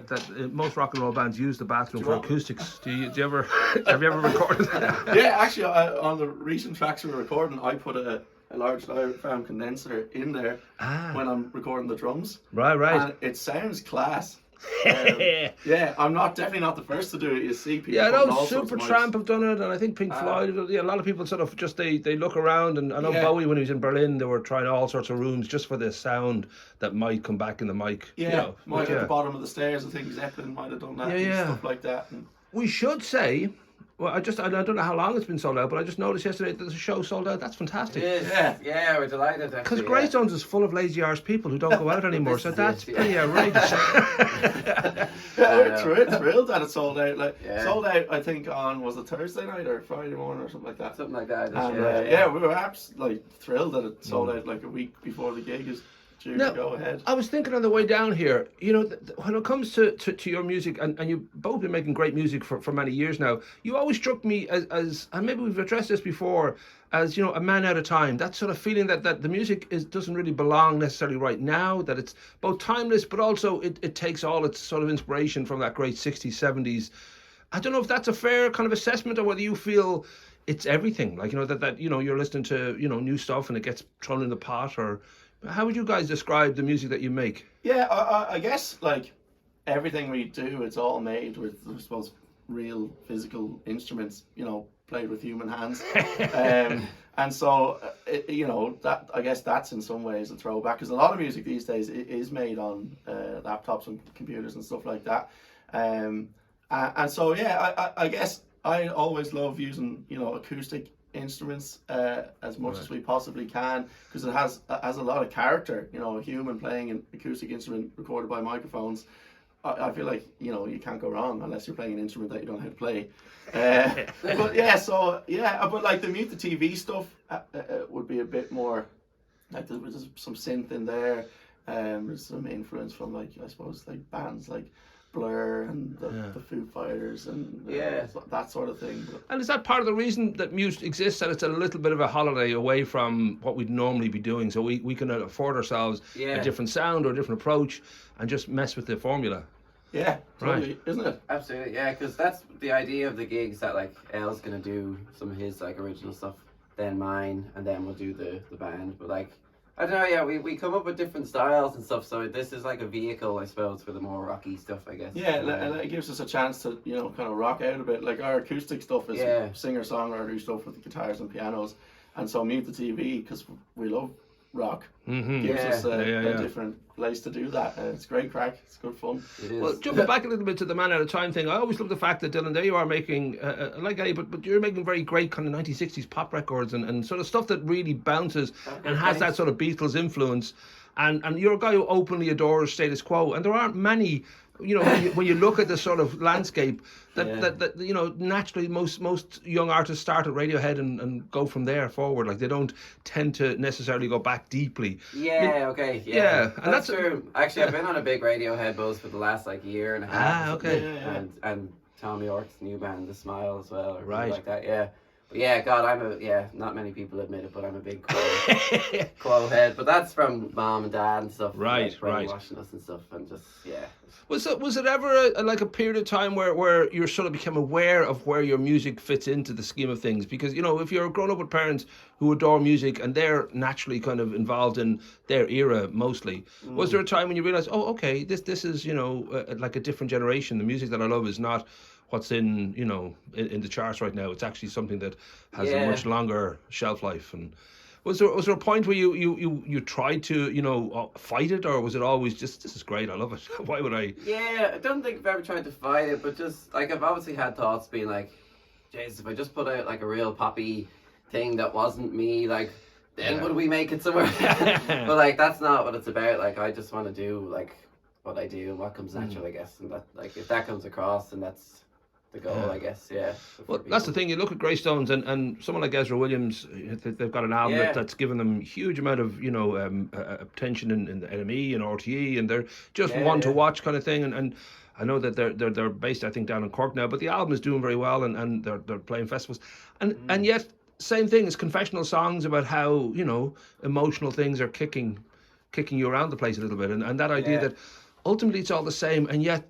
that most rock and roll bands use the bathroom for acoustics. Do you ever have you ever recorded that? Yeah, actually, on the recent tracks we were recording, I put a large diaphragm condenser in there when I'm recording the drums. Right. And it sounds class. Yeah, I'm definitely not the first to do it. You see people. Yeah, I know Supertramp have done it, and I think Pink Floyd. Yeah, a lot of people sort of just they look around, and I know Bowie, when he was in Berlin, they were trying all sorts of rooms just for the sound that might come back in the mic. Yeah, at the bottom of the stairs. I think Zeppelin might have done that and stuff like that. And we should say. Well, I don't know how long it's been sold out, but I just noticed yesterday that the show sold out. That's fantastic. It is. Yeah, we're delighted. Because Greystones is full of lazy arse people who don't go out anymore, so that's pretty outrageous. We're thrilled that it sold out. Sold out, I think, on was it Thursday night or Friday morning or something like that. Something like that. And, we were absolutely thrilled that it sold out like a week before the gig is. Now, go ahead. I was thinking on the way down here, you know, when it comes to your music, and you've both been making great music for many years now, you always struck me as, and maybe we've addressed this before, as, you know, a man out of time. That sort of feeling that the music doesn't really belong necessarily right now, that it's both timeless, but also it takes all its sort of inspiration from that great 60s, 70s. I don't know if that's a fair kind of assessment, or whether you feel it's everything, like, you know, that you know, you're listening to, you know, new stuff and it gets thrown in the pot, or... How would you guys describe the music that you make? Yeah, I guess like everything we do, it's all made with, I suppose, real physical instruments, you know, played with human hands. And so, you know, that I guess that's in some ways a throwback, because a lot of music these days is made on laptops and computers and stuff like that. And so, yeah, I guess I always love using, you know, acoustic instruments as much as we possibly can, because it has a lot of character. You know, a human playing an acoustic instrument recorded by microphones, I feel like, you know, you can't go wrong unless you're playing an instrument that you don't know how to play. But but like the Mute the TV stuff would be a bit more like there's some synth in there. There's some influence from, like, I suppose, like bands like Blur and the Foo Fighters and that sort of thing. And is that part of the reason that Mute exists, that it's a little bit of a holiday away from what we'd normally be doing, so we can afford ourselves a different sound or a different approach and just mess with the formula? Yeah, totally, isn't it? Absolutely, yeah, because that's the idea of the gigs, that like El's gonna do some of his like original stuff, then mine, and then we'll do the band. But like, I don't know, yeah, we come up with different styles and stuff, so this is like a vehicle, I suppose, for the more rocky stuff, I guess. Yeah, and it gives us a chance to, you know, kind of rock out a bit. Like, our acoustic stuff is singer-songwriter stuff with the guitars and pianos, and so Mute the TV, because we love rock, gives us a different place to do that. It's great crack, it's good fun. It is. Well, jumping back a little bit to the man at a time thing, I always love the fact that, Dylan, there you are making, like Eddie, but you're making very great kind of 1960s pop records and sort of stuff that really bounces and has that sort of Beatles influence. And you're a guy who openly adores status quo, and there aren't many, you know, when you look at the sort of landscape that you know, naturally most young artists start at Radiohead and go from there forward. Like, they don't tend to necessarily go back deeply. Yeah, and that's true. Actually, I've been on a big Radiohead buzz for the last like year and a half. And Tom York's new band, The Smile, as well, or like that. Yeah. But yeah, God, not many people admit it, but I'm a big Quo head. But that's from mom and dad and stuff. Like, brainwashing us and stuff, and just, Was it ever like a period of time where you sort of became aware of where your music fits into the scheme of things? Because, you know, if you're grown up with parents who adore music and they're naturally kind of involved in their era mostly, was there a time when you realized, oh, okay, this is, you know, like a different generation. The music that I love is not what's in, you know, in the charts right now. It's actually something that has a much longer shelf life. And was there a point where you tried to, you know, fight it, or was it always just, this is great, I love it? Why would I? Yeah, I don't think I've ever tried to fight it, but just like, I've obviously had thoughts being like, Jesus, if I just put out like a real poppy thing that wasn't me, like, then would we make it somewhere? But like, that's not what it's about. Like, I just want to do like what I do and what comes natural, I guess. And that, like, if that comes across, then that's the goal, I guess. Well, that's the thing. You look at Greystones and someone like Ezra Williams, they've got an album that's given them huge amount of, you know, attention in the NME and RTE, and they're just one to watch kind of thing. And I know that they're based, I think, down in Cork now, but the album is doing very well, and they're playing festivals, and yet same thing as confessional songs about how, you know, emotional things are kicking you around the place a little bit, and that idea that ultimately it's all the same, and yet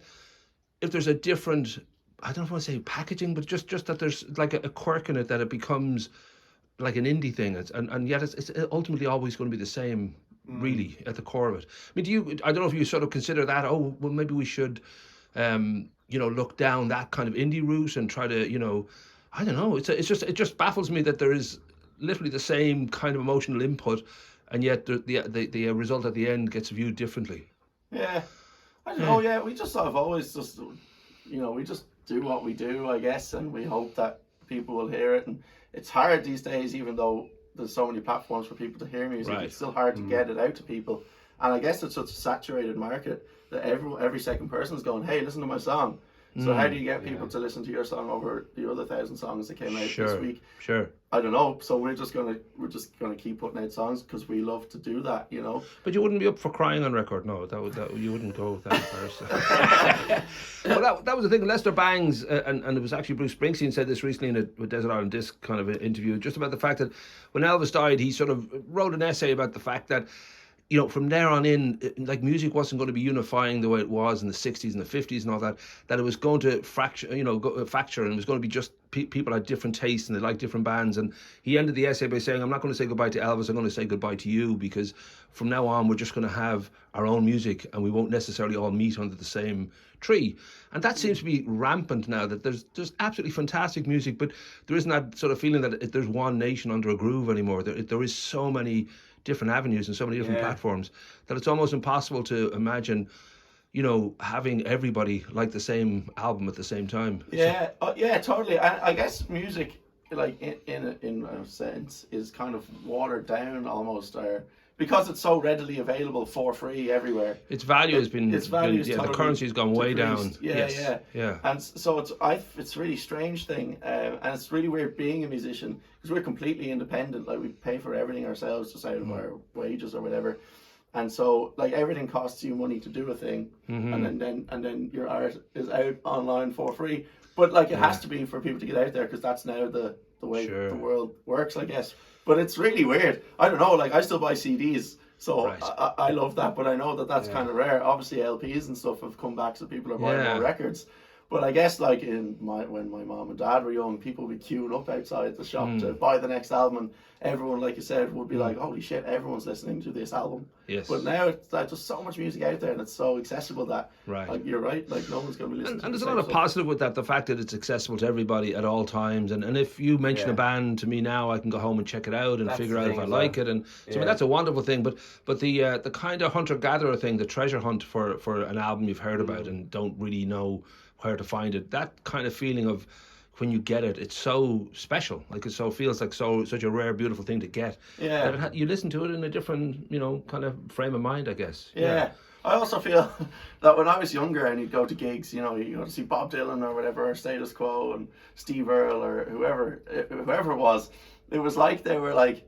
if there's a different, I don't want to say packaging, but just that there's like a quirk in it, that it becomes like an indie thing, and yet it's ultimately always going to be the same, really, at the core of it. I mean, I don't know if you sort of consider that, oh, well, maybe we should, look down that kind of indie route and try to, I don't know. It just baffles me that there is literally the same kind of emotional input, and yet the result at the end gets viewed differently. Yeah, I don't know. Yeah, we just sort of always just, we just do what we do, I guess, and we hope that people will hear it. And it's hard these days, even though there's so many platforms for people to hear music. Right. It's still hard to get it out to people. And I guess it's such a saturated market that every second person's going, hey, listen to my song. So how do you get people to listen to your song over the other 1,000 songs that came out this week? Sure. I don't know. So we're just gonna keep putting out songs because we love to do that, But you wouldn't be up for crying on record, no. That you wouldn't go with that person. Well, that was the thing. Lester Bangs, and it was actually Bruce Springsteen said this recently in a Desert Island Disc kind of an interview, just about the fact that when Elvis died, he sort of wrote an essay about the fact that, from there on in, like, music wasn't going to be unifying the way it was in the 60s and the 50s and all that, that it was going to fracture, and it was going to be just people had different tastes and they liked different bands. And he ended the essay by saying, I'm not going to say goodbye to Elvis, I'm going to say goodbye to you, because from now on, we're just going to have our own music and we won't necessarily all meet under the same tree. And that seems to be rampant now, that there's absolutely fantastic music, but there isn't that sort of feeling that there's one nation under a groove anymore. There is so many different avenues and so many different platforms that it's almost impossible to imagine, having everybody like the same album at the same time. Yeah, totally. I guess music, like in a sense, is kind of watered down almost, or because it's so readily available for free everywhere. Its value has been, totally the currency has gone way down. Yeah. And so it's a really strange thing, and it's really weird being a musician because we're completely independent. Like, we pay for everything ourselves, just out of our wages or whatever. And so, like, everything costs you money to do a thing, and then your art is out online for free. But like, it has to be for people to get out there, because that's now the way the world works, I guess. But it's really weird. I don't know. Like, I still buy CDs, so I love that. But I know that's kind of rare. Obviously, LPs and stuff have come back, so people are buying more records. But I guess, like, when my mom and dad were young, people would be queuing up outside the shop to buy the next album, and everyone, like you said, would be like, holy shit, everyone's listening to this album. Yes. But now it's like, there's so much music out there, and it's so accessible that, like, you're right, like, no one's going to be listening to it. And there's a lot of positive with that, the fact that it's accessible to everybody at all times. And if you mention a band to me now, I can go home and check it out and figure out if I like it. And so, I mean, that's a wonderful thing. But the kind of hunter-gatherer thing, the treasure hunt for an album you've heard about and don't really know where to find it, that kind of feeling of when you get it, it's so special. Like, it feels like such a rare, beautiful thing to get. Yeah. That you listen to it in a different, kind of frame of mind, I guess. Yeah. I also feel that when I was younger and you'd go to gigs, you go to see Bob Dylan or whatever, or Status Quo and Steve Earle or whoever it was, it was like they were like,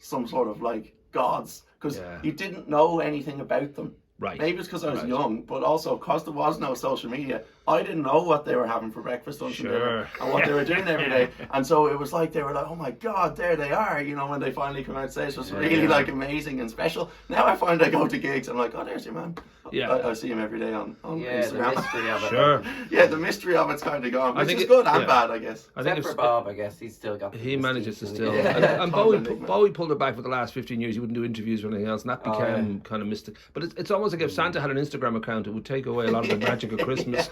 some sort of like gods, because you didn't know anything about them. Right. Maybe it's because I was young, but also because there was no social media, I didn't know what they were having for breakfast, lunch, and dinner, and what they were doing every day. And so it was like they were like, oh my God, there they are, when they finally come out stage. It was really like amazing and special. Now I find I go to gigs, I'm like, oh, there's your man. Yeah. I see him every day on Instagram. The mystery of it. Sure. Yeah, the mystery of it's kind of gone, which is good and bad, I guess. Except for Bob, I guess he's still got. He manages to still. And Bowie pulled it back for the last 15 years. He wouldn't do interviews or anything else, and that became kind of mystic. But it's almost like if Santa had an Instagram account, it would take away a lot of the magic of Christmas.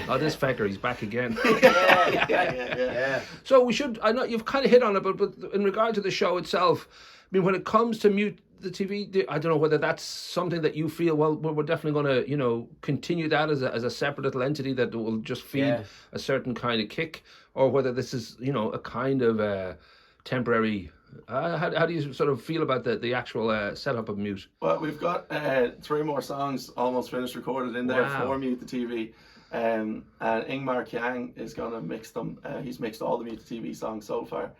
Oh, this fecker, he's back again. Yeah. So we should. I know you've kind of hit on it, but in regard to the show itself, I mean, when it comes to Mute the TV, I don't know whether that's something that you feel, well, we're definitely going to, continue that as a separate little entity that will just feed a certain kind of kick, or whether this is, a kind of temporary. How do you sort of feel about the actual setup of Mute? Well, we've got 3 more songs almost finished recorded in there for Mute the TV. And Ingmar Kyang is going to mix them. He's mixed all the Mute the TV songs so far.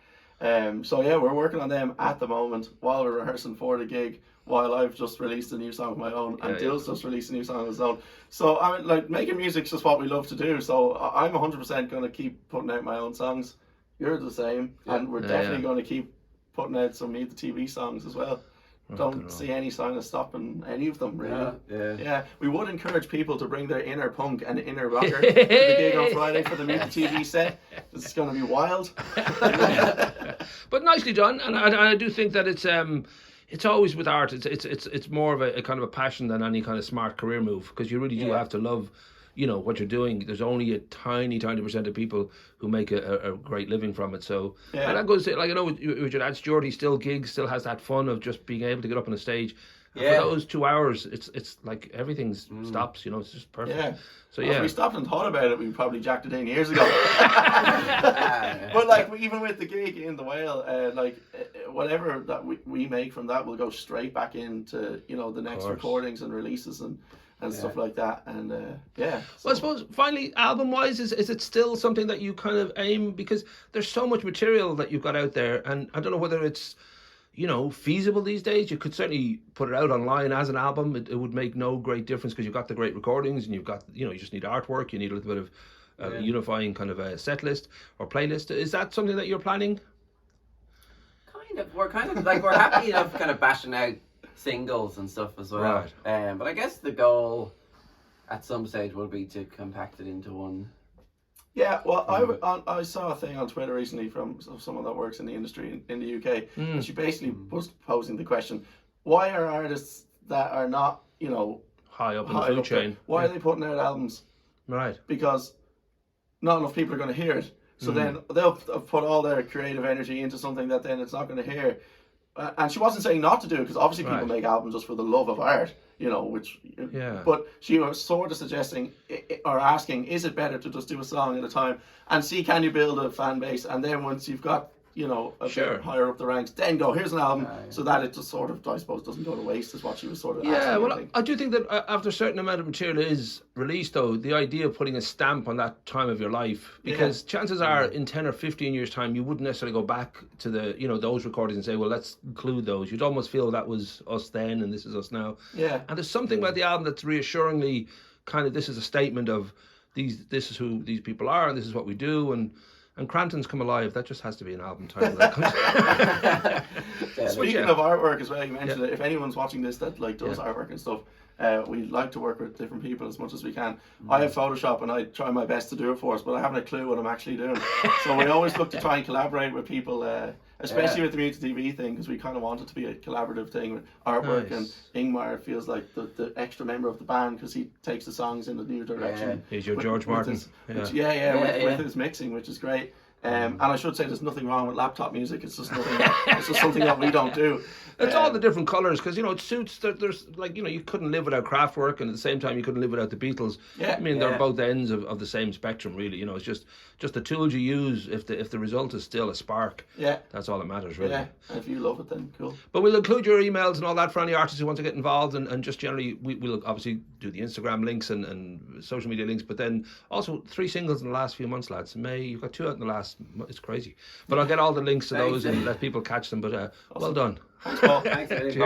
So yeah, we're working on them at the moment while we're rehearsing for the gig, while I've just released a new song of my own, and Dill's just released a new song of his own. So I mean, like, making music's just what we love to do. So I'm 100% going to keep putting out my own songs. You're the same, and we're definitely going to keep putting out some Mute the TV songs as well. don't see any sign of stopping any of them, really. Yeah. We would encourage people to bring their inner punk and inner rocker to the gig on Friday for the mini-TV set. This is going to be wild. But nicely done, and I do think that it's always with art. It's more of a kind of a passion than any kind of smart career move, because you really do have to love, what you're doing. There's only a tiny percent of people who make a great living from it. So and that goes to, like, I know with your dad Stuart, he still gigs, still has that fun of just being able to get up on a stage. And for those 2 hours, it's like everything stops. It's just perfect. Yeah. So If we stopped and thought about it, we probably jacked it in years ago. But like, even with the gig in the Whale, whatever that we make from that will go straight back into the next recordings and releases and stuff like that. And Well, I suppose finally, album wise, is it still something that you kind of aim, because there's so much material that you've got out there, and I don't know whether it's feasible these days. You could certainly put it out online as an album. It would make no great difference, because you've got the great recordings, and you've got, you just need artwork. You need a little bit of unifying kind of a set list or playlist. Is that something that you're planning? Kind of. We're happy enough kind of bashing out singles and stuff as well. Right. But I guess the goal at some stage will be to compact it into one. Yeah, well, I saw a thing on Twitter recently from someone that works in the industry in the UK, and she basically was posing the question: why are artists that are not, high up in the food chain, why are they putting out albums? Right. Because not enough people are going to hear it. So then they'll put all their creative energy into something that then it's not going to hear. And she wasn't saying not to do it, because obviously people make albums just for the love of art, but she was sort of suggesting or asking, is it better to just do a song at a time and see, can you build a fan base, and then once you've got a bit higher up the ranks, then go, here's an album, so that it just sort of, I suppose, doesn't go to waste, is what she was sort of asking. Well, I do think that after a certain amount of material is released, though, the idea of putting a stamp on that time of your life, because chances are in 10 or 15 years time you wouldn't necessarily go back to the those recordings and say, well, let's include those. You'd almost feel that was us then and this is us now. And there's something about the album that's reassuringly kind of, this is a statement of this is who these people are, and this is what we do, and Crampton's Come Alive, that just has to be an album title. Speaking of artwork as well, you mentioned it. If anyone's watching this that does artwork and stuff, we like to work with different people as much as we can. I have Photoshop and I try my best to do it for us, but I haven't a clue what I'm actually doing. So we always look to try and collaborate with people, especially with the mini-TV thing, because we kind of want it to be a collaborative thing with artwork. And Ingmar feels like the extra member of the band, because he takes the songs in a new direction. He's your George Martin. With his mixing, which is great. And I should say there's nothing wrong with laptop music. It's just nothing. It's just something that we don't do. It's all the different colours, because it suits. There's you couldn't live without Kraftwerk, and at the same time you couldn't live without the Beatles. I mean, they're both ends of the same spectrum, really. It's just the tools you use. If the result is still a spark, that's all that matters, really. And if you love it, then cool. But we'll include your emails and all that for any artists who want to get involved, and just generally we'll obviously do the Instagram links and social media links, but then also 3 singles in the last few months, lads. May, you've got 2 out in the last. It's crazy, but I'll get all the links to those and let people catch them. But well done. Thanks, Paul. Thanks, Cheers.